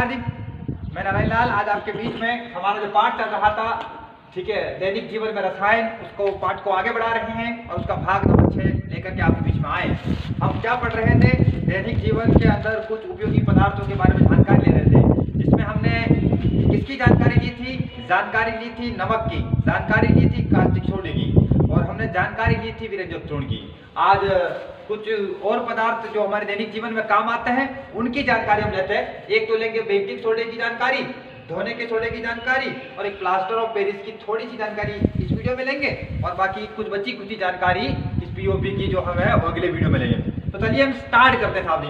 हार्दिक, मैं नारायण लाल। आज आपके बीच में हमारा जो पाठ चल रहा था, ठीक है, दैनिक जीवन में रसायन, उसको पाठ को आगे बढ़ा रहे हैं और उसका भाग नंबर 6 लेकर के आपके बीच में आए। हम क्या पढ़ रहे थे? दैनिक जीवन के अंदर कुछ उपयोगी पदार्थों के बारे में जानकारी ले रहे थे, जिसमें हमने किसकी जानकारी ली थी? जानकारी ली थी नमक की, जानकारी ली थी कास्टिक सोडे की, और हमने जानकारी ली थी विरंजक चूर्ण की। आज कुछ और पदार्थ जो हमारे दैनिक जीवन में काम आते हैं उनकी जानकारी हम लेते हैं। एक तो लेंगे बेकिंग सोडे की जानकारी, धोने के सोडे की जानकारी, और एक प्लास्टर ऑफ पेरिस की थोड़ी सी जानकारी इस वीडियो में लेंगे, और बाकी कुछ बची कुछ जानकारी इस पीओपी की जो हम है वो अगले वीडियो में लेंगे। तो चलिए हम स्टार्ट करते हैं साहब।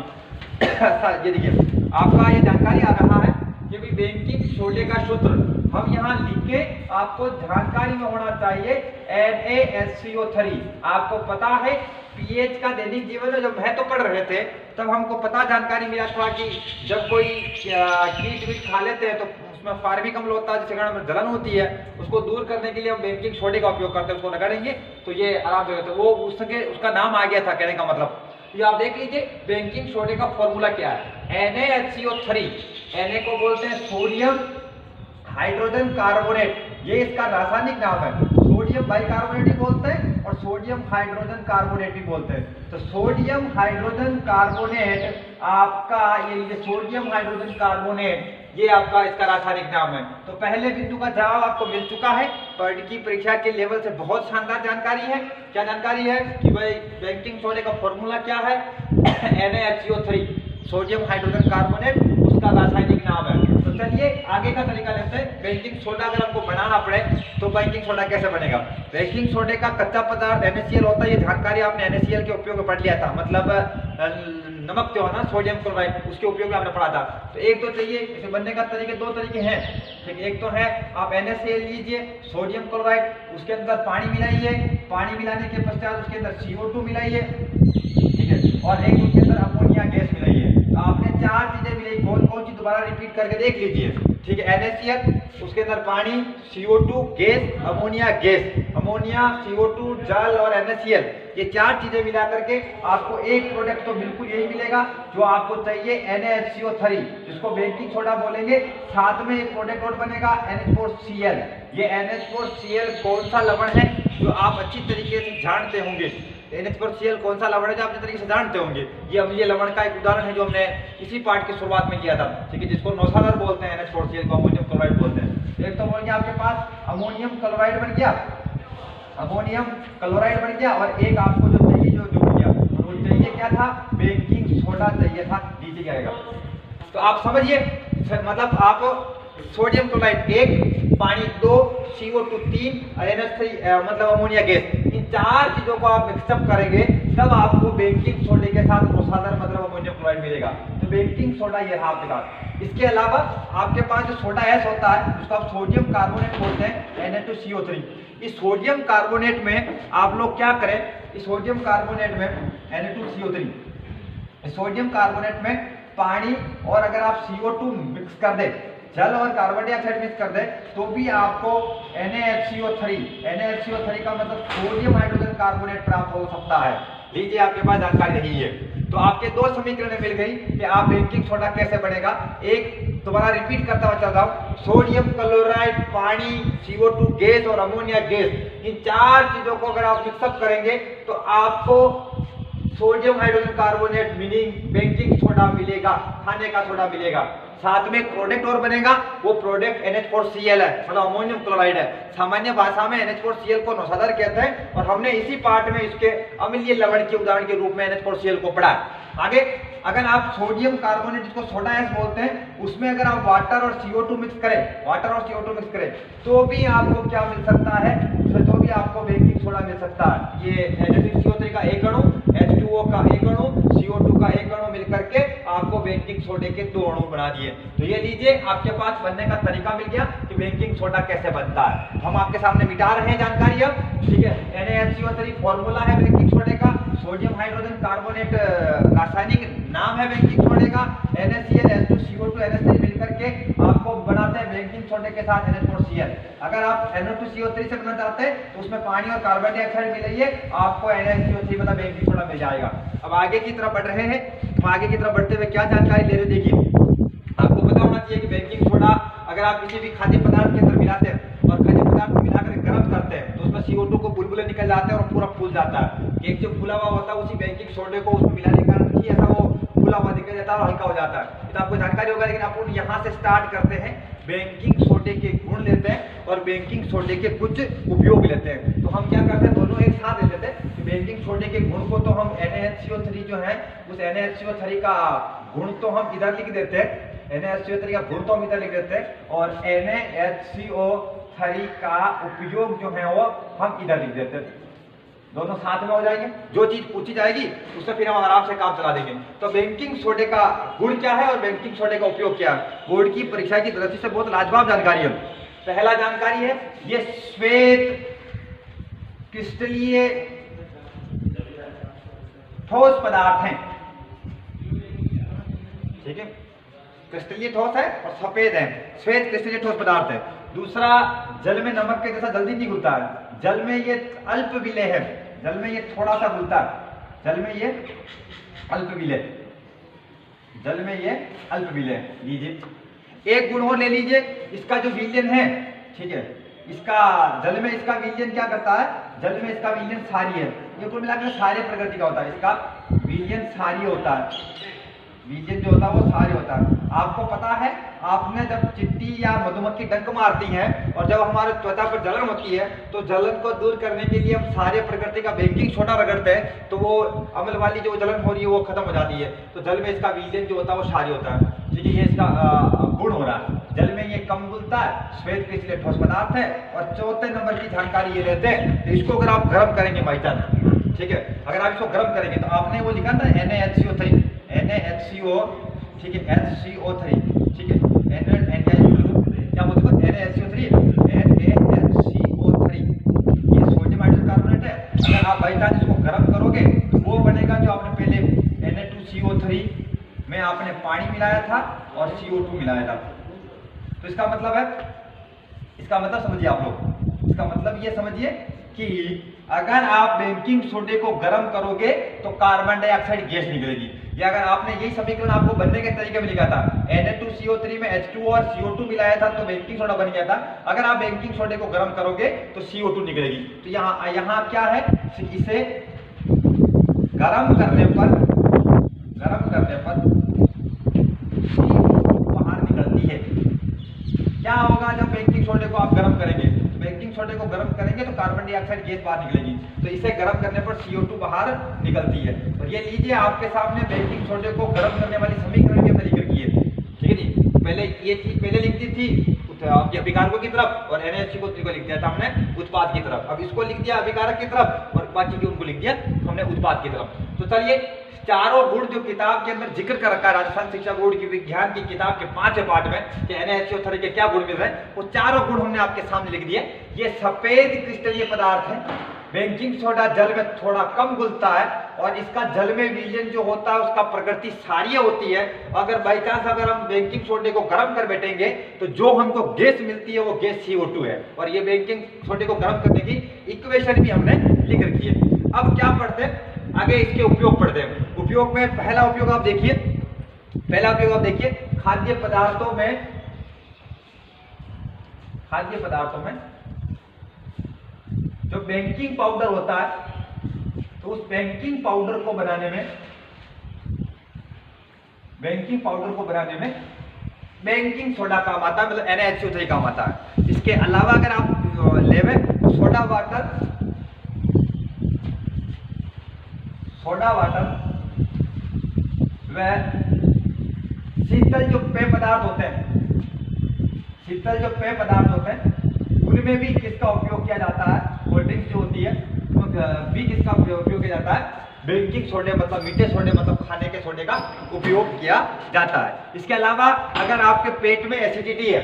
ये देखिए आपका ये जानकारी आ रहा है कि भी बेकिंग सोडे का सूत्र हम यहाँ लिख के आपको जानकारी में होना चाहिए NaSCO3। आपको पता है पीएच का दैनिक जीवन में जब मैं तो पढ़ रहे थे तब हमको पता जानकारी मिला था कि जब कोई कीट वीट खा लेते हैं तो उसमें फार्मिक अम्ल होता है, जिसके कारण में जलन होती है, उसको दूर करने के लिए हम बेकिंग सोडे का उपयोग करते हैं। उसको रगड़ेंगे तो ये आराम से वो उसका नाम आ गया था, कहने का मतलब। ये आप देख लीजिए बेकिंग सोडे का फॉर्मूला क्या है? NaHCO3। Na को बोलते हैं सोडियम हाइड्रोजन कार्बोनेट, ये इसका रासायनिक नाम है। सोडियम बाइकार्बोनेट भी बोलते हैं और सोडियम हाइड्रोजन कार्बोनेट भी बोलते हैं। तो सोडियम हाइड्रोजन कार्बोनेट आपका ये सोडियम हाइड्रोजन कार्बोनेट ये आपका इसका रासायनिक नाम है। तो पहले बिंदु का जवाब आपको मिल चुका है। पढ़ की परीक्षा के लेवल से बहुत शानदार जानकारी है। क्या जानकारी है कि भाई बेकिंग सोडे का फॉर्मूला क्या है? NaHCO3, सोडियम हाइड्रोजन कार्बोनेट उसका रासायनिक नाम है। तो चलिए आगे का तरीका लेते हैं। बेकिंग सोडा अगर हमको बनाना पड़े तो बेकिंग सोडा कैसे बनेगा? बेकिंग सोडे का कच्चा पदार्थ NaCl होता है। ये जानकारी आपने NaCl के उपयोग में पढ़ लिया था, मतलब नमक जो है ना, सोडियम क्लोराइड, उसके उपयोग में आपने पढ़ा था। तो एक तो चाहिए, इसे बनने का तरीके दो तरीके हैं, ठीक। एक तो है आप NaCl लीजिए, सोडियम क्लोराइड, उसके अंदर पानी मिलाइए, पानी मिलाने के पश्चात उसके अंदर CO2 मिलाइए, ठीक है, और एक उसके अंदर अमोनिया गैस मिलाइए। तो आपने 4 चीजें मिलाई, कौन कौन सी दोबारा रिपीट करके देख लीजिए, ठीक है। NaCl, उसके अंदर पानी, CO2 gas, ammonia gas, ammonia, CO2 जल और NaCl, ये 4 चीजें मिला करके आपको एक प्रोडक्ट तो बिल्कुल यही मिलेगा जो आपको चाहिए, NaHCO3, जिसको बेकिंग सोडा बोलेंगे। साथ में एक प्रोडक्ट और बनेगा NH4Cl। ये NH4Cl कौन सा लवण है जो आप अच्छी तरीके से जानते होंगे? NH4Cl कौन सा लवण है जो आप अच्छी तरीके से जानते होंगे? ये अम्लीय लवण का एक उदाहरण है जो हमने इसी पाठ की शुरुआत में किया था, ठीक है, जिसको नौसालर बोलते हैं, NH4Cl को अमोनियम क्लोराइड बोलते हैं। एक तो बोल गया आपके पास अमोनियम क्लोराइड बन गया, अमोनियम क्लोराइड बन गया, और एक आपको जो चाहिए जो बन गया वो चाहिए क्या था? बेकिंग सोडा चाहिए था। लीजिए जाएगा। तो आप समझिए, मतलब आप सोडियम क्लोराइड 1, पानी 2, CO2 3 और NH3 मतलब अमोनिया गैस, इन 4 चीजों को आप मिक्सअप करेंगे तब आपको बेकिंग सोडे के साथ नौसालर मतलब अमोनियम क्लोराइड मिलेगा। तो बेकिंग सोडा ये रहा आपके पास। इसके अलावा आपके पास जो सोडा S होता है उसको आप सोडियम कार्बोनेट बोलते हैं, Na2CO3। इस सोडियम कार्बोनेट में आप लोग क्या करें? इस सोडियम कार्बोनेट में Na2CO3, सोडियम कार्बोनेट में पानी और अगर आप CO2 मिक्स कर दे, जल और कार्बन डाइऑक्साइड मिक्स कर दे, तो भी आपको NaHCO3 का मतलब सोडियम हाइड्रोजन कार्बोनेट प्राप्त हो सकता है। लीजिए आपके पास जानकारी रही है। तो आपके 2 समीकरण मिल गई कि आप बेकिंग सोडा कैसे बनेगा। एक दोबारा रिपीट करता हुआ चल रहा हूं, सोडियम क्लोराइड, पानी, CO2 गैस और अमोनिया गैस, इन 4 चीजों को अगर आप मिक्सअप करेंगे तो आपको sodium hydrogen carbonate meaning baking soda मिलेगा, खाने का सोडा मिलेगा। साथ में एक प्रोडक्ट और बनेगा, वो प्रोडक्ट NH4Cl है, मतलब अमोनियम क्लोराइड है। सामान्य भाषा में NH4Cl को नौसालर कहते हैं, और हमने इसी पाठ में इसके अम्लीय लवण के उदाहरण के रूप में NH4Cl को पढ़ा। आगे अगर आप सोडियम कार्बोनेट जिसको सोडा S बोलते हैं, उसमें अगर आप वाटर और CO2 मिक्स करें, वाटर और CO2 मिक्स करें, तो भी आपको क्या मिल सकता है? तो भी आपको बेकिंग सोडा मिल सकता है। ये Na2CO3 का एक अणु, H2O का एक अणु, CO2 का एक अणु मिलकर के आपको बेकिंग सोडे के 2 अणु बना दिए। तो ये लीजिए आपके पास बनने का तरीका मिल गया कि बेकिंग सोडा कैसे बनता है। हम आपके सामने मिटा रहे हैं जानकारी अब, ठीक है। NaHCO3 फॉर्मूला है बेकिंग सोडे का, सोडियम हाइड्रोजन कार्बोनेट रासायनिक नाम है बेकिंग सोडे का, NaCl, H2CO2, NH3 मिलकर के आपको बनाते हैं बेकिंग सोडे के साथ NH4Cl। अगर आप Na2CO3 से बनाना चाहते हैं तो उसमें पानी और कार्बन डाइऑक्साइड मिलाइए, आपको NaCO3 मतलब बेकिंग सोडा मिल जाएगा। अब आगे की तरफ बढ़ रहे हैं। हम आगे की तरफ बढ़ते हुए क्या जानकारी ले रहे हैं, देखिए आपको पता होना चाहिए अगर आप किसी भी खाद्य पदार्थ के अंदर मिलाते हैं और खाद्य पदार्थ को मिलाकर गर्म करते हैं तो उसमें CO2 को बुलबुले निकल जाते हैं और पूरा फूल जाता है। केक जो फूला हुआ होता है उसी बेकिंग सोडे को उसमें मिलाने के कारण ही ऐसा वो फूला हुआ निकल जाता है और हल्का हो जाता है। तो आपको जानकारी होगा, लेकिन आप यहाँ से स्टार्ट करते हैं, बेकिंग सोडे के गुण लेते हैं और बेकिंग सोडे के कुछ उपयोग लेते हैं। तो हम क्या करते हैं, दोनों एक साथ ले लेते हैं। बेकिंग सोडे के गुण को तो हम NaHCO3 जो है उस NaHCO3 का गुण तो हम इधर लिख देते हैं, NaHCO3 का गुण तो हम इधर लिख देते हैं और NaHCO3 का उपयोग जो है वो हम इधर लिख देते हैं। दोनों साथ में हो जाएंगे, जो चीज पूछी जाएगी उससे फिर हम आराम से काम चला देंगे। तो बेकिंग सोडे का गुण क्या है और बेकिंग सोडे का उपयोग क्या है, बोर्ड की परीक्षा की दृष्टि से बहुत लाजवाब जानकारी है। पहला जानकारी है, ये श्वेत क्रिस्टलीय ठोस पदार्थ हैं, ठीक है, क्रिस्टलीय ठोस है और सफेद है, श्वेत क्रिस्टलीय ठोस पदार्थ है। दूसरा, जल में नमक के जैसा जल्दी नहीं घुलता है, जल में ये अल्प विलेय है, जल में ये थोड़ा सा घुलता है, जल में ये अल्प विलेय, जल में ये अल्प विलेय। लीजिए एक गुण और ले लीजिए, इसका जो विलयन है, ठीक है, इसका जल में इसका विलयन क्या करता है, जल में इसका विलयन क्षारीय है, ये कुल मिलाकर क्षारीय प्रकृति का होता है, इसका विलयन क्षारीय होता है, विलयन जो होता है वो क्षारीय होता है। आपको पता है, आपने जब चिट्टी या मधुमक्खी डंक मारती है और जब हमारे त्वचा पर जलन होती है तो जलन को दूर करने के लिए हम क्षारीय प्रकृति का बेकिंग सोडा रगड़ते हैं, तो वो अम्ल वाली जो जलन हो रही है वो खत्म हो जाती है। तो जल में इसका विलयन जो होता है वो क्षारीय होता है, ठीक है, ये इसका गुण हो रहा है। जल में ये कम घुलता है, श्वेत क्रिस्टलीय ठोस पदार्थ है। और चौथे नंबर की जानकारी ये लेते हैं, तो इसको अगर आप गर्म करेंगे भाई साहब, ठीक है, अगर आप इसको गर्म करेंगे तो आपने वो लिखा था NaHCO3, NaHCO, ठीक है, HCO3, ठीक है, क्या बोलते हैं NaHCO3, NaHCO3, ये सोडियम हाइड्रोकार्बोनेट है। अगर आप भाई साहब इसको गर्म करोगे तो वो बनेगा जो आपने पहले Na2CO3 में आपने पानी मिलाया था और CO2 मिलाया था। तो इसका मतलब है, इसका मतलब समझिए आप लोग, इसका मतलब ये समझिए कि अगर आप बेकिंग सोडे को गर्म करोगे तो कार्बन डाइऑक्साइड गैस निकलेगी। या अगर आपने यही समीकरण आपको बनने के तरीके में लिखा था, Na2CO3 में H2O और CO2 मिलाया था तो बेकिंग सोडा बन गया था। अगर आप बेकिंग सोडे को गर्म करोगे तो CO2 निकलेगी। तो यहाँ क्या है, इसे गर्म करने पर बाहर निकलती है। क्या होगा जब बेकिंग सोडे को आप गर्म करेंगे, तो बेकिंग सोडे को गर्म करेंगे तो कार्बन डाइऑक्साइड गैस बाहर निकलेगी, तो इसे गर्म करने पर CO2 बाहर निकलती है। और ये लीजिए आपके सामने बेकिंग सोडे को गर्म करने वाली समीकरण भी हमने लिख रखी है, ठीक है जी। पहले ये चीज पहले लिख दी थी आपके अभिकारकों की तरफ और NaHCO3 को लिख दिया था हमने उत्पाद की तरफ। अब इसको लिख दिया अभिकारक की तरफ और बाकी की उनको लिख दिया हमने उत्पाद की तरफ। तो चलिए, चारों गुण जो किताब के अंदर जिक्र कर रखा है राजस्थान शिक्षा बोर्ड की विज्ञान की किताब के 5वें पाठ में कि NaHCO3 के क्या गुण मिल रहे हैं, वो चारों गुण हमने आपके सामने लिख दिए। ये सफेद क्रिस्टलीय पदार्थ है, बेकिंग सोडा जल में थोड़ा कम घुलता है और इसका जल में विलयन जो होता है उसका प्रकृति क्षारीय होती है। अगर बाई चांस अगर हम बेकिंग सोडे को गर्म कर बैठेंगे तो जो हमको गैस मिलती है वो गैस CO2 है। और ये बेकिंग सोडे को गर्म करने की इक्वेशन भी हमने लिख रखी है। अब क्या पढ़ते हैं आगे, इसके उपयोग पढ़ते हैं। उपयोग में पहला उपयोग आप देखिए, खाद्य पदार्थों में जो बेकिंग पाउडर होता है तो उस बेकिंग पाउडर को बनाने में बेकिंग सोडा काम आता है, मतलब NaHCO3 काम आता है। इसके अलावा अगर आप लेवे तो सोडा वाटर व शीतल जो पेय पदार्थ होते हैं उनमें भी किसका उपयोग किया जाता है, कोल्ड ड्रिंक्स जो होती है भी किसका उपयोग किया जाता है, बेकिंग सोडे मतलब मीठे सोडे मतलब खाने के सोडे का उपयोग किया जाता है। इसके अलावा अगर आपके पेट में एसिडिटी है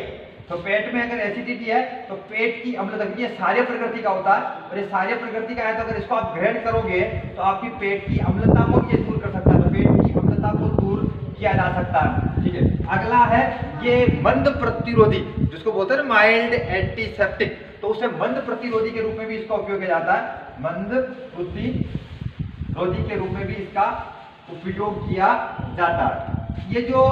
तो पेट में अगर एसिडिटी है तो पेट की अम्लता, ये सारे प्रकृति का होता है और ये सारे प्रकृति का है, तो अगर इसको आप ग्रहण करोगे तो आपकी पेट की अम्लता को ये दूर कर सकता है, तो पेट की अम्लता को दूर किया जा सकता है, ठीक है। अगला है ये मंद प्रतिरोधी, जिसको बोलते हैं माइल्ड एंटीसेप्टिक, तो उसे मंद प्रतिरोधी के रूप में भी इसका उपयोग किया जाता है, मंद प्रतिरोधी के रूप में भी इसका उपयोग किया जाता है। ये जो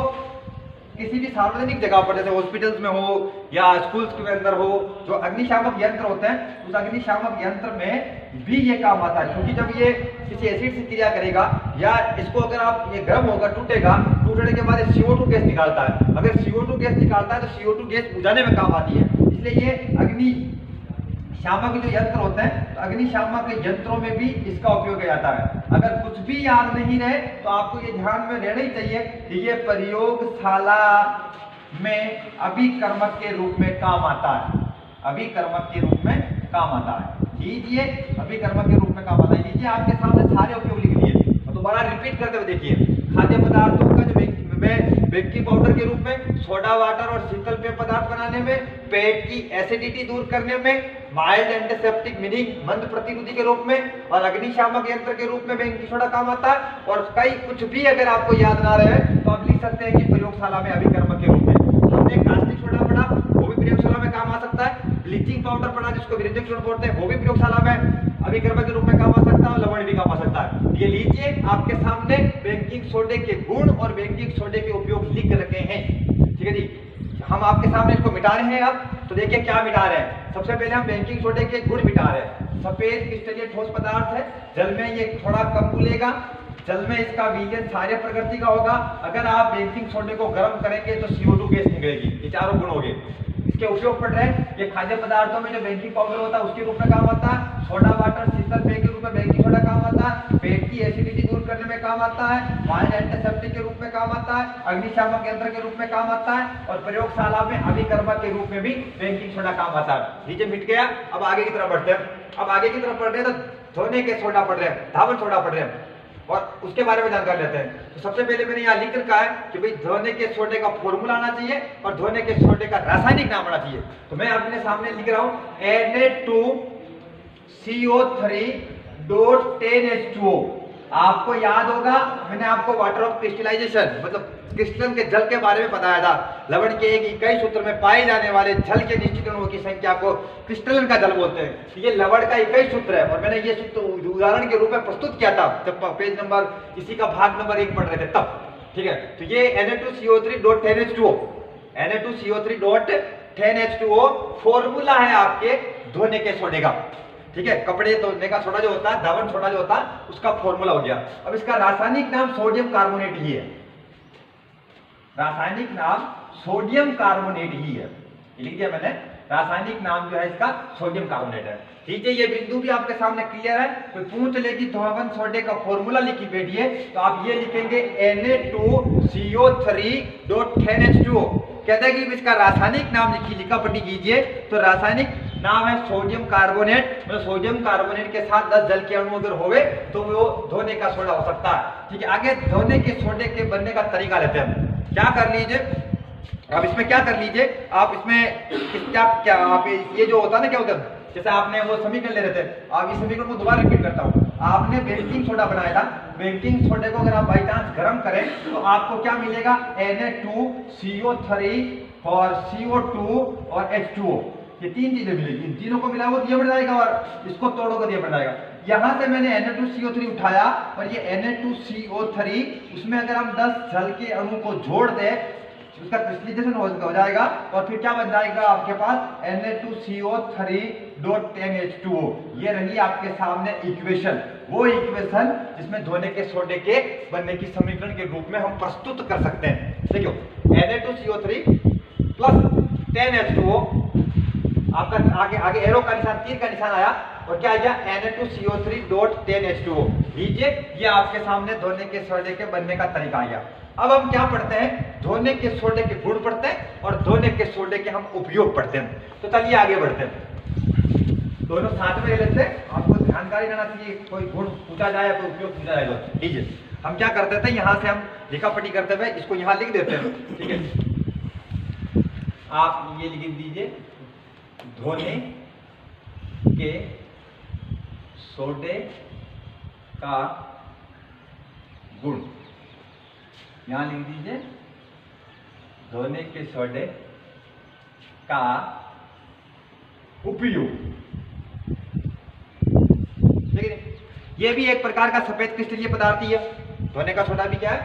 किसी भी सार्वजनिक जगह पर जैसे हॉस्पिटल्स में हो या स्कूल्स के अंदर हो, जो अग्निशामक यंत्र होते हैं उस अग्निशामक यंत्र में भी ये काम आता है। क्योंकि जब ये किसी एसिड से क्रिया करेगा या इसको अगर आप ये गर्म होकर टूटेगा, टूटने के बाद CO2 गैस निकालता है। अगर CO2 गैस निकालता है तो CO2 गैस बुझाने में काम आती है। इसलिए ये अग्निशामक जो यंत्र होते हैं तो अग्निशामक यंत्रों में भी इसका उपयोग किया जाता है। अगर कुछ भी याद नहीं रहे तो आपको ये ध्यान में रहना ही चाहिए कि ये प्रयोगशाला में अभिकर्मक के रूप में काम आता है। अभिकर्मक के रूप में काम आता है। लीजिए, अभिकर्मक के रूप में काम आता है। लीजिए, आपके सामने सारे उपयोग लिख दिए। तो दोबारा रिपीट करते हुए देखिए, खाद्य पदार्थों का जो बेकिंग पाउडर के रूप में, सोडा वाटर और शीतल पेय पदार्थ बनाने में, पेट की एसिडिटी दूर करने में, माइल्ड एंटीसेप्टिक मीनिंग मंद प्रतिरोधी के रूप में, और अग्निशामक यंत्र के रूप में बेकिंग सोडा काम आता है। और कई कुछ भी अगर आपको याद ना रहे तो आप लिख सकते हैं कि प्रयोगशाला में अभिकर्मक के रूप में। हमने कास्टिक सोडा पढ़ा, वो भी प्रयोगशाला में काम आ सकता है। ब्लीचिंग पाउडर पढ़ा जिसको विरेचक चूर्ण बोलते हैं, वो भी प्रयोगशाला में अभिकर्मक के रूप में काम आ सकता है और लवण भी काम आ सकता है। ये लीजिए, आपके सामने बेकिंग सोडे के गुण और बेकिंग सोडे के उपयोग लिख रखे हैं। ठीक है जी, हम आपके सामने इसको मिटा रहे हैं। अब तो देखिए क्या मिटा रहे हैं। सबसे पहले हम बेकिंग सोडे के गुण मिटा रहे हैं। सफेद क्रिस्टलीय ठोस पदार्थ है, जल में ये थोड़ा कम घुलेगा, जल में इसका विलयन क्षारीय प्रकृति का होगा। अगर आप बेकिंग सोडे को गर्म करेंगे तो CO2 गैस निकलेगी। ये चारों गुण हो गए। इसके उपयोग पड़ रहे हैं। ये खाद्य पदार्थों में जो बेकिंग पाउडर होता है उसके रूप में काम आता है। सोडा वाटर शीतल पेय के रूप में बेकिंग सोडा काम आता है। पेट की एसिडिटी दूर करने में काम आता है। माइल्ड एंटीसेप्टिक के रूप में काम आता है। अग्निशामक यंत्र के रूप में काम आता है। और प्रयोगशाला में अभिकर्मक के रूप में भी बेकिंग सोडा काम आता है। नीचे मिट गया। अब आगे की तरफ बढ़ते हैं। अब आगे की तरफ बढ़ रहे हैं तो धोने के सोडा पढ़ रहे हैं, धावन सोडा पढ़ रहे हैं और उसके बारे में जानकारी लेते हैं। तो सबसे पहले मैंने यहाँ लिख रखा है कि भाई धोने के सोडे का फॉर्मूला आना चाहिए और धोने के सोडे का रासायनिक नाम आना चाहिए। तो मैं अपने सामने लिख रहा हूँ Na2CO3.10H2O। आपको याद होगा मैंने आपको वाटर ऑफ क्रिस्टलाइजेशन मतलब क्रिस्टलन के जल के बारे में बताया था। लवण के एक इकाई सूत्र में पाए जाने वाले जल के निश्चित अणुओं की संख्या को क्रिस्टलन का जल बोलते हैं। ये लवण का इकाई सूत्र है और मैंने ये सूत्र उदाहरण के रूप में प्रस्तुत किया था जब पेज नंबर इसी का भाग नंबर 1 पढ़ रहे थे तब। ठीक है, तो ये Na2CO3.10H2O Na2CO3.10H2O फॉर्मूला है आपके धोने के सोडे का। ठीक है, कपड़े धोने का सोडा जो होता है, धावन सोडा जो होता है, उसका फॉर्मूला हो गया। अब इसका रासायनिक नाम सोडियम कार्बोनेट ही है। रासायनिक नाम सोडियम कार्बोनेट ही है, लिख दिया मैंने। रासायनिक नाम जो है इसका सोडियम कार्बोनेट है। ठीक है, ये बिंदु भी आपके सामने क्लियर है। तो पूछ ले कि धावन सोडे का फॉर्मूला लिखी बैठिए तो आप ये लिखेंगे Na2CO3.10H2O। कहते हैं कि इसका रासायनिक नाम लिखा पट्टी कीजिए। तो रासायनिक नाम है सोडियम कार्बोनेट। मतलब सोडियम कार्बोनेट के साथ 10 जल के अणु अगर होवे तो वो धोने का सोडा हो सकता है। ठीक है, आगे धोने के सोडे के बनने का तरीका लेते हैं। क्या कर लीजिए, अब इसमें क्या कर लीजिए, आप इसमें क्या आप ये जो होता है ना, क्या होता है, जैसे आपने वो समीकरण ले रहे थे, आप इस समीकरण को दोबारा रिपीट करता हूँ। आपने बेकिंग सोडा बनाया था, बेकिंग सोडे को अगर आप बाई चांस गर्म करें तो आपको क्या मिलेगा, Na2CO3 और CO2 और H2O। ये तीन चीजें मिलेगी। इन तीनों को मिला वो ये बन जाएगा और इसको तोड़ोगे तो ये बन जाएगा। यहाँ से मैंने Na2CO3 उठाया और ये Na2CO3 उसमें अगर हम 10 जल के अणु को जोड़ दें उसका क्रिस्टलाइजेशन हो जाएगा और फिर क्या बन जाएगा आपके पास Na2CO3.10H2O। ये रही आपके सामने इक्वेशन, वो इक्वेशन जिसमें धोने के सोडे के बनने की समीकरण के रूप में हम प्रस्तुत कर सकते हैं। देखियो, Na2CO3 प्लस 10H2O, आपका आगे एरो का निशान, तीर का निशान आया और क्या आ गया, Na2CO3.10H2O। लीजिए, ये आपके सामने धोने के सोडे के बनने का तरीका आ गया। अब हम क्या पढ़ते हैं, धोने के सोडे के गुण पढ़ते हैं और धोने के सोडे के हम उपयोग पढ़ते हैं। तो चलिए आगे बढ़ते हैं, दोनों साथ में लेते हैं। आपको जानकारी रहना चाहिए, कोई गुण पूछा जाए कोई उपयोग पूछा जाए। लीजिए, हम क्या करते थे, यहाँ से हम लिखापट्टी करते हुए इसको यहाँ लिख देते हैं। ठीक है, आप ये लिख दीजिए, धोने के सोडे का गुण, यहां लिख दीजिए, धोने के सोडे का उपयोग। ठीक है, ये भी एक प्रकार का सफेद क्रिस्टलीय पदार्थ ही है। धोने का सोडा भी क्या है,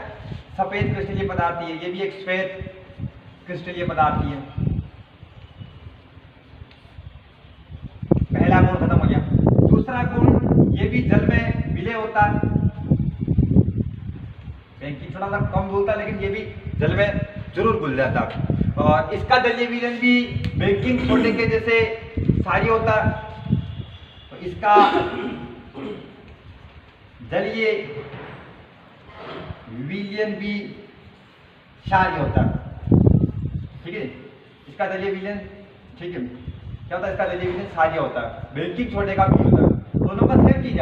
सफेद क्रिस्टलीय पदार्थ ही है। ये भी एक सफेद क्रिस्टलीय पदार्थ ही है। पहला गुण खत्म हो गया। दूसरा गुण, ये भी जल में विलय होता है। बैंकिंग थोड़ा सा कम घुलता है लेकिन ये भी जल में जरूर घुल जाता है। और इसका जलीय विलयन भी बेकिंग सोडे के जैसे क्षारीय होता है। तो इसका जलीय विलयन भी क्षारीय होता है। ठीक है, इसका जलीय विलयन, ठीक है, क्या होता है, इसका जलीय विलयन क्षारीय होता है। बेकिंग सोडे का भी होता है। दोनों का सेम चीज है।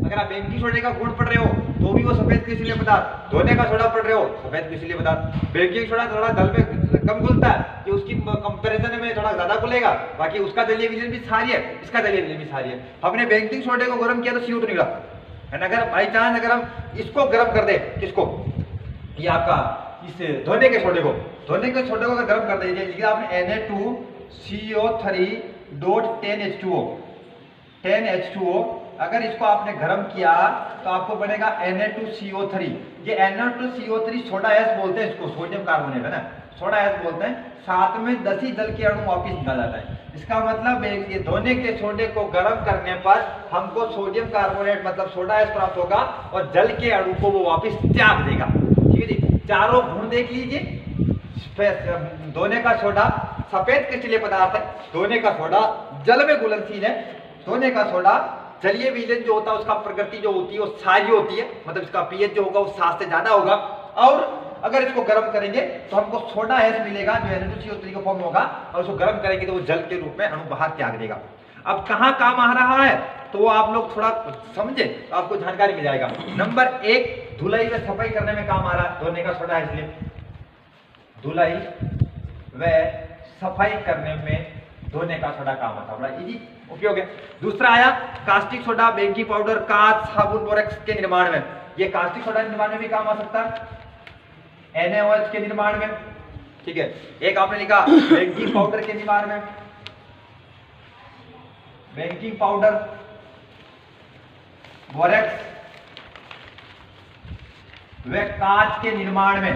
अगर आप बेकिंग सोडे का गुण पढ़ रहे हो तो भी वो सफेद क्रिस्टलीय पदार्थ, धोने का सोडा पढ़ रहे हो सफेद क्रिस्टलीय पदार्थ। बेकिंग सोडा थोड़ा जल में कम घुलता है कि उसकी कंपैरिजन में थोड़ा ज्यादा घुलेगा, बाकी उसका जलीय विलयन भी क्षारीय है, इसका जलीय विलयन भी क्षारीय है। हमने बेकिंग सोडे को गर्म किया तो CO2 निकला है ना। अगर बाई चांस अगर हम इसको गर्म कर दे, किसको, ये आपका इस धोने के सोडे को अगर गर्म कर दीजिए, लिखा आपने Na2CO3.10H2O, अगर इसको आपने गर्म किया तो आपको बनेगा Na2CO3। ये Na2CO3 सोडा एस बोलते हैं इसको, सोडियम कार्बोनेट है ना, सोडा एस बोलते हैं। साथ में 10 ही जल के अणु वापिस निकाल जाता है। इसका मतलब है कि धोने के सोडे को गर्म करने पर हमको सोडियम कार्बोनेट मतलब सोडा एस प्राप्त होगा और जल के अणु को वो वापिस त्याग देगा। ठीक है जी, चारों गुण देख लीजिए। धोने का सोडा सफेद क्रिस्टलीय पदार्थ है, धोने का सोडा जल में घुलनशील है, धोने का सोडा जलीय विलयन जो होता है उसका प्रकृति जो होती है वो क्षारीय होती है, मतलब इसका पीएच जो होगा वो 7 से ज्यादा होगा। और अगर इसको गर्म करेंगे तो हमको सोडा एस मिलेगा जो Na2CO3 का फॉर्म होगा, और उसको गर्म करेंगे तो वो जल के रूप में अणु बाहर त्याग देगा। अब कहाँ काम आ रहा है तो वो आप लोग थोड़ा समझे तो आपको जानकारी मिल जाएगा। नंबर 1, धुलाई व सफाई करने में काम आ रहा है धोने का सोडा, इसलिए धुलाई व सफाई करने में धोने का सोडा काम आता है, बड़ा इजी उपयोग है। दूसरा आया कास्टिक सोडा, बेकिंग पाउडर, कांच, साबुन, बोरेक्स के निर्माण में। ये कास्टिक सोडा निर्माण में भी काम आ सकता है, NaOH के निर्माण में। ठीक है, एक आपने लिखा बेकिंग पाउडर के निर्माण में, बेकिंग पाउडर, बोरेक्स व कांच के निर्माण में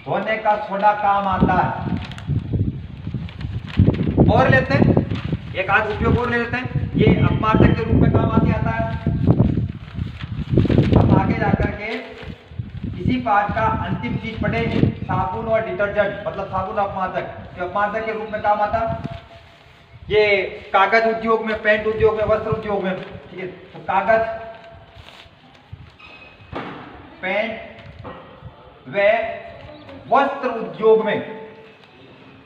धोने का सोडा काम आता है। और लेते हैं एक आध उपयोग और ले लेते हैं, ये अपमार्जक के रूप में काम आता है। हम आगे जाकर के इसी पाठ का अंतिम चीज पढ़ेंगे, साबुन और डिटर्जेंट, मतलब साबुन अपमार्जक, जो अपमार्जक के रूप में काम आता है। ये कागज उद्योग में, पेंट उद्योग में, वस्त्र उद्योग में। ठीक है, तो कागज, पेंट व वस्त्र उद्योग में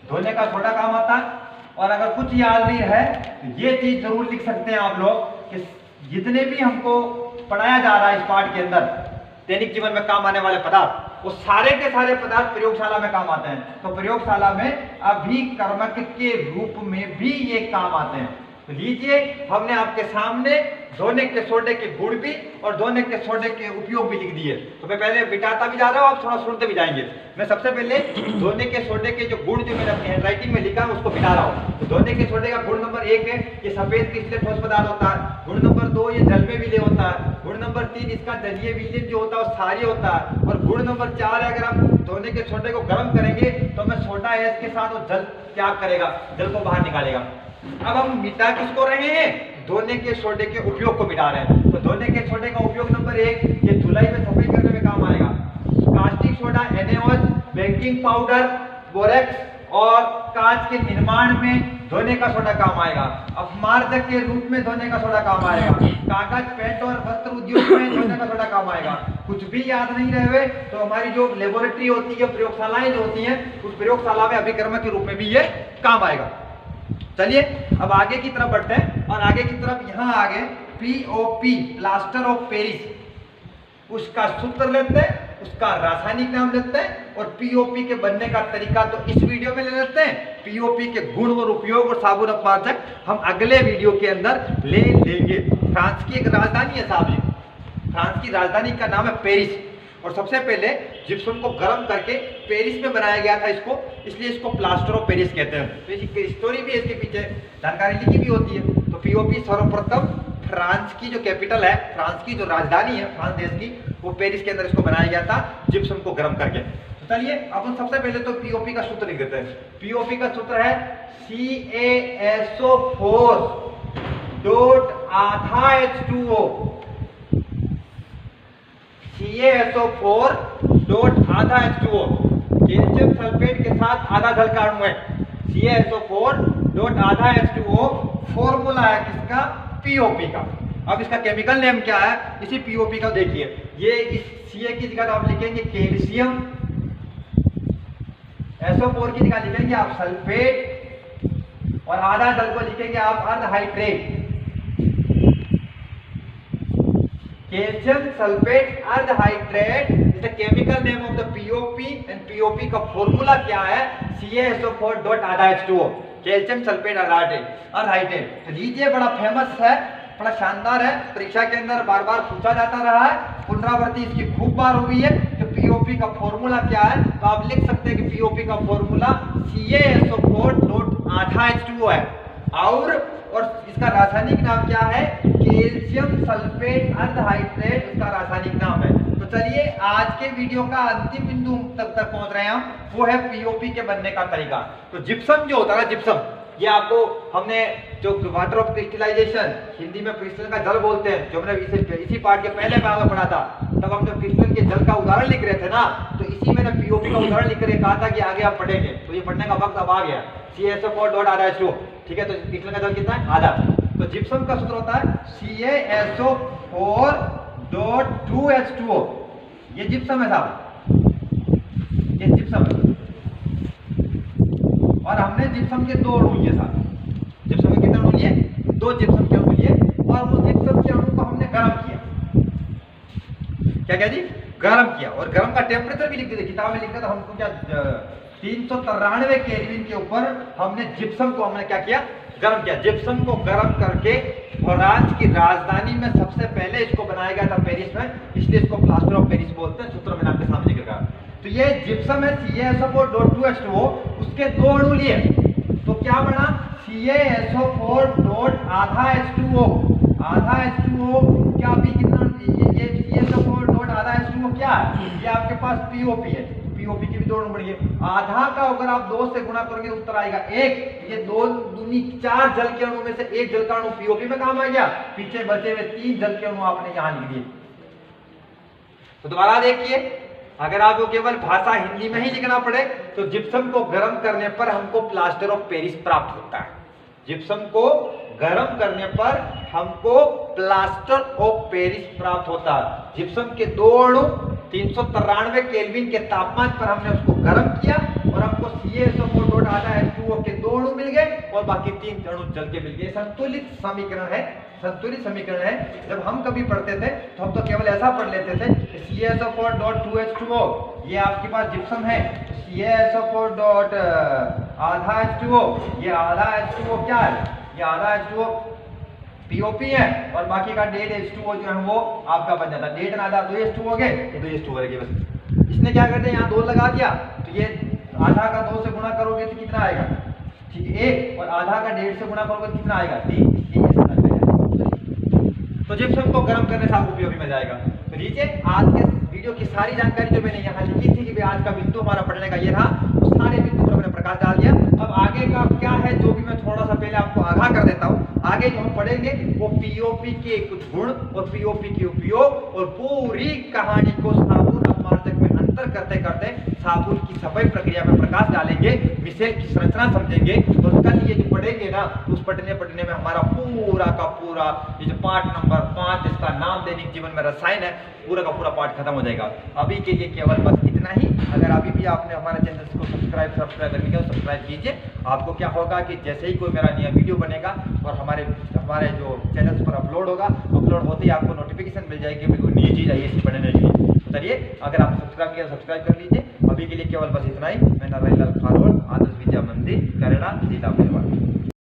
धोने का सोडा काम आता है। और अगर कुछ याद नहीं है तो ये चीज जरूर लिख सकते हैं आप लोग कि जितने भी हमको पढ़ाया जा रहा है इस पाठ के अंदर दैनिक जीवन में काम आने वाले पदार्थ, वो सारे के सारे पदार्थ प्रयोगशाला में काम आते हैं। तो प्रयोगशाला में अभिकर्मक के रूप में भी ये काम आते हैं। तो लीजिए, हमने आपके सामने धोने के सोडे के गुण भी और धोने के सोडे के उपयोग भी लिख दिए। तो मैं पहले बिटाता भी जा रहा हूँ, आप थोड़ा सुनते भी जाएंगे। मैं सबसे पहले धोने के सोडे के जो गुण जो मैंने अपनी हैंडराइटिंग में लिखा है उसको बिटा रहा हूँ। तो धोने के सोडे का गुण नंबर 1 है, ये सफेद क्रिस्टलीय ठोस पदार्थ होता है। गुण नंबर 2, ये जल में विलय होता है। गुण नंबर 3, इसका जलीय विलयन जो होता है वो क्षारीय होता है। और गुण नंबर 4 है, अगर हम धोने के सोडे को गर्म करेंगे तो हमें सोडा एस के साथ वो जल त्याग करेगा, जल को बाहर निकालेगा। अब हम मिटा किसको रहे हैं, धोने के सोडे के उपयोग को मिटा रहे हैं। तो धोने के सोडे का उपयोग नंबर 1, ये धुलाई में सफाई करने में काम आएगा। Caustic soda, NaOH, baking powder, borax और कांच के निर्माण में धोने का सोडा काम आएगा। अपमार्जक के रूप में धोने का सोडा काम आएगा। कागज, पेंट और वस्त्र उद्योग में धोने का सोडा काम आएगा। कुछ भी याद नहीं रहे तो हमारी जो लेबोरेटरी होती है, प्रयोगशालाएं जो होती हैं, उस प्रयोगशाला में अभिकर्मक के रूप में भी ये काम आएगा। चलिए अब आगे की तरफ बढ़ते हैं, और आगे की तरफ यहाँ आगे POP, प्लास्टर ऑफ पेरिस, उसका सूत्र लेते हैं, उसका रासायनिक नाम लेते हैं, और POP के बनने का तरीका तो इस वीडियो में ले लेते हैं। POP के गुण और उपयोग और साबुन अपमार्जक हम अगले वीडियो के अंदर ले लेंगे। फ्रांस की एक राजधानी है साहब, फ्रांस की राजधानी का नाम है पेरिस। और सबसे पहले जिप्सम को गर्म करके पेरिस में बनाया गया था इसको, इसलिए इसको प्लास्टर ऑफ पेरिस कहते हैं। तो इसकी स्टोरी भी इसके पीछे जानकारी लिखी भी होती है। तो POP सर्वप्रथम फ्रांस की जो कैपिटल है, फ्रांस की जो राजधानी है फ्रांस देश की, वो पेरिस के अंदर इसको बनाया गया था जिप्सम को गर्म करके। चलिए अपन सबसे पहले तो पीओपी का सूत्र लिख देते हैं। पीओपी का सूत्र है CaSO4 डॉट आधा H2O। CaSO4 डॉट आधा H2O कैल्शियम सल्फेट के साथ आधा जल का अणु है। CaSO4 डॉट आधा H2O फॉर्मूला है किसका? पीओपी का। अब इसका केमिकल नेम क्या है? इसी पीओपी का देखिए, ये इस Ca की जगह आप लिखेंगे कैल्शियम, SO4 की जगह लिखेंगे आप सल्फेट और आधा जल को लिखेंगे आप अर्धहाइड्रेट। कैल्शियम सल्फेट अर्धहाइड्रेट is the chemical name of the POP and POP का फॉर्मूला क्या है? CaSO4 डॉट आधा H2O कैल्शियम सल्फेट अर्धहाइड्रेट। तो लीजिए, बड़ा फेमस है, बड़ा शानदार है, परीक्षा के अंदर बार बार पूछा जाता रहा है, पुनरावृत्ति इसकी खूब बार हुई है। तो पीओपी का फॉर्मूला क्या है? तो आप लिख सकते हैं कि पीओपी का फॉर्मूला CaSO4 डॉट आधा H2O है और इसका रासायनिक नाम क्या है? कैल्शियम सल्फेट अर्धहाइड्रेट इसका रासायनिक नाम है। तो चलिए, आज के वीडियो का अंतिम बिंदु तक पहुंच रहे हैं हम, वो है पीओपी के बनने का तरीका। तो जिप्सम जो होता है, जिप्सम, ये आपको हमने जो वाटर ऑफ क्रिस्टलाइजेशन, हिंदी में क्रिस्टल का जल बोलते हैं, जो हमने इसी पार्ट के पहले भाग में पढ़ा था, तब हम जब क्रिस्टल के जल का उदाहरण लिख रहे थे ना, तो इसी मैंने पीओपी का उदाहरण लिख कर कहा था कि आगे आप पढ़ेंगे। तो ये पढ़ने का वक्त अब आ गया। CaSO4 डॉट आधा H2O, ठीक है। तो क्रिस्टल का जल कितना है? आधा। तो जिप्सम का सूत्र होता है CaSO4 डॉट 2H2O। ये जिप्सम है साहब, ये जिप्सम है। और हमने जिप्सम के दो अणु लिए साहब। जिप्सम के कितने अणु लिए? दो जिप्सम के अणु लिए और उस जिप्सम के अणु को हमने गर्म किया। क्या जी? गर्म किया। और गर्म का टेम्परेचर भी लिख दिया, किताब में लिखा था हमको क्या, 393 केल्विन के ऊपर हमने जिप्सम को हमने क्या किया? गर्म किया। जिप्सम को गर्म करके फ्रांस की राजधानी में सबसे पहले इसको बनाया गया था, पेरिस में, इसलिए इसको प्लास्टर ऑफ पेरिस बोलते हैं। सूत्र मैंने आपके सामने लिखा। तो ये जिप्सम है CaSO4 डॉट 2H2O, उसके दो अणु लिए, तो क्या बना? CaSO4 डॉट आधा H2O। आधा H2O क्या भी कितना? ये CaSO4 डॉट आधा H2O क्या है? ये आपके पास पीओपी है। पीओपी की भी दो अणु बढ़िए। आधा का अगर आप 2 से गुणा करोगे तो उत्तर आएगा 1। ये 2 दूनी 4 जल के अणु में से एक जल का अणु पीओपी में काम आ गया। पीछे बचे हुए 3 जल के अणु आपने यहां लिख दिए। तो दोबारा देखिए, अगर आपको केवल भाषा हिंदी में ही लिखना पड़े तो जिप्सम को गर्म करने पर हमको प्लास्टर ऑफ पेरिस प्राप्त होता है। जिप्सम को गर्म करने पर हमको प्लास्टर ऑफ पेरिस प्राप्त होता है। जिप्सम के दो अणु 393 केल्विन के तापमान पर हमने उसको गर्म किया और हमको CaSO4 डॉट आधा H2O के दो अणु मिल गए और बाकी 3 अणु जल के मिल गए। संतुलित समीकरण है, संतुलित समीकरण है। जब हम कभी पढ़ते थे तो हम तो केवल ऐसा पढ़ लेते थे कि CaSO4 डॉट 2H2O, ये आपके पास जिप्सम है। CaSO4 डॉट आधा H2O, ये आधा H2O क्या है? ये आधा H2O पीओपी है और बाकी का 1.5H2O जो है वो आपका बन जाता है। 1.5 आधा 2H2O हो गए, ये 2H2O रहेगी बस। इसने क्या करते हैं, यहाँ 2 लगा दिया, तो ये आधा का 2 से गुणा करोगे तो कितना आएगा? ठीक है, 1। और आधा का 1.5 से गुणा करोगे तो कितना आएगा? 3। तो जिप्सम को गर्म करने से आपको पीओपी मिल जाएगा। तो लीजिए, आज के वीडियो की सारी जानकारी जो मैंने यहाँ लिखी थी कि आज का बिंदु हमारा पढ़ने का ये था, तो सारे बिंदु पर मैंने प्रकाश डाल दिया। अब आगे का क्या है जो भी मैं थोड़ा सा पहले आपको आगाह कर देता हूँ। आगे जो हम पढ़ेंगे वो पीओपी के कुछ गुण और पीओपी के उपयोग और पूरी कहानी को साबुन अपमार्जक में अंतर करते करते साबुन की सफाई प्रक्रिया में प्रकाश डालेंगे, मिसेल की संरचना समझेंगे। और कल ये जो पढ़ेंगे ना, उस पढ़ने में हमारा पूरा का पूरा ये जो पार्ट नंबर 5 इसका नाम दैनिक जीवन में रसायन है, पूरा का पूरा पार्ट खत्म हो जाएगा। अभी के लिए केवल बस इतना ही। अगर अभी भी आपने हमारे चैनल को सब्सक्राइब नहीं किया तो सब्सक्राइब कीजिए। आपको क्या होगा कि जैसे ही कोई मेरा नया वीडियो बनेगा और हमारे जो चैनल्स पर अपलोड होगा, अपलोड होते ही आपको नोटिफिकेशन मिल जाएगी कि कोई नई चीज़ आई है इसी पढ़ने के लिए। चलिए, अगर आपने सब्सक्राइब किया तो सब्सक्राइब कर लीजिए। अभी के लिए केवल बस इतना ही। मैं नारायण लाल खारोल, आदर्श विद्या मंदिर, करेला, जिला मेरवाड़।